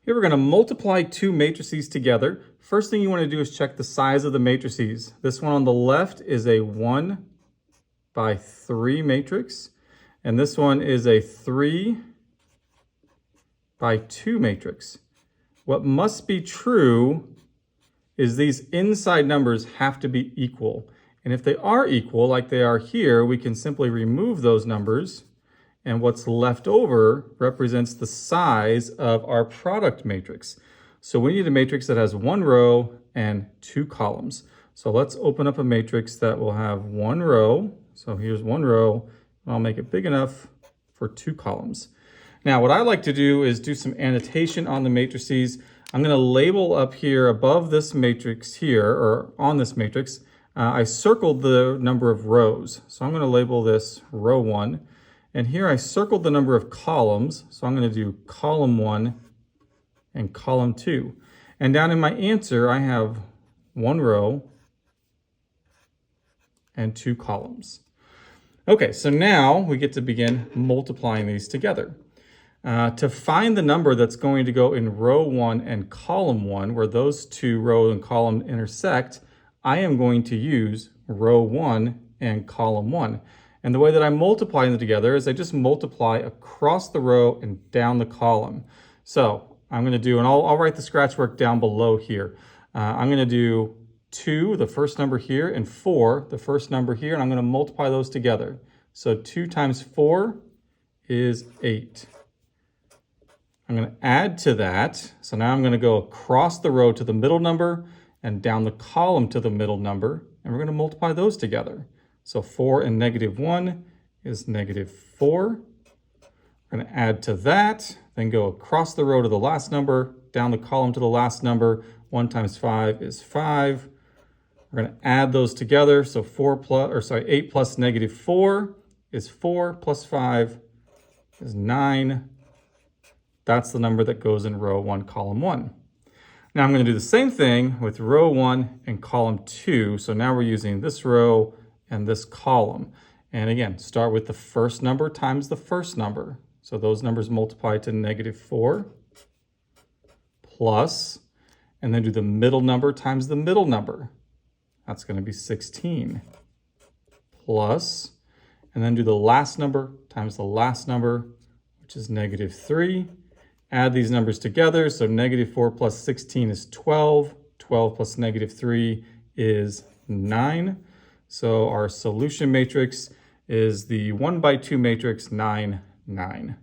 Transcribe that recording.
Here we're going to multiply two matrices together. First thing you want to do is check the size of the matrices. This one on the left is a 1 by 3 matrix, and this one is a 3 by 2 matrix. What must be true is these inside numbers have to be equal. And if they are equal, like they are here, we can simply remove those numbers, and what's left over represents the size of our product matrix. So we need a matrix that has 1 row and 2 columns. So let's open up a matrix that will have 1 row. So here's 1 row, and I'll make it big enough for 2 columns. Now what I like to do is do some annotation on the matrices. I'm going to label up here above this matrix here, or on this matrix, I circled the number of rows. So I'm going to label this row 1. And here I circled the number of columns. So I'm going to do column 1 and column 2. And down in my answer, I have 1 row and 2 columns. Okay, so now we get to begin multiplying these together. To find the number that's going to go in row 1 and column 1, where those two row and column intersect, I am going to use row 1 and column 1. And the way that I multiply them together is I just multiply across the row and down the column. So I'm going to do, and I'll write the scratch work down below here. I'm going to do 2, the first number here, and 4, the first number here, and I'm going to multiply those together. So 2 times 4 is 8. I'm going to add to that. So now I'm going to go across the row to the middle number and down the column to the middle number, and we're going to multiply those together. So 4 and -1 is -4. We're going to add to that, then go across the row to the last number, down the column to the last number. 1 times 5 is 5. We're going to add those together. So 8 plus -4 is 4, plus 5 is 9. That's the number that goes in row 1, column 1. Now I'm going to do the same thing with row 1 and column 2. So now we're using this row and this column. And again, start with the first number times the first number. So those numbers multiply to -4 plus, and then do the middle number times the middle number. That's going to be 16 plus, and then do the last number times the last number, which is -3. Add these numbers together. So -4 plus 16 is 12. 12 plus -3 is 9. So our solution matrix is the 1 by 2 matrix 9, 9.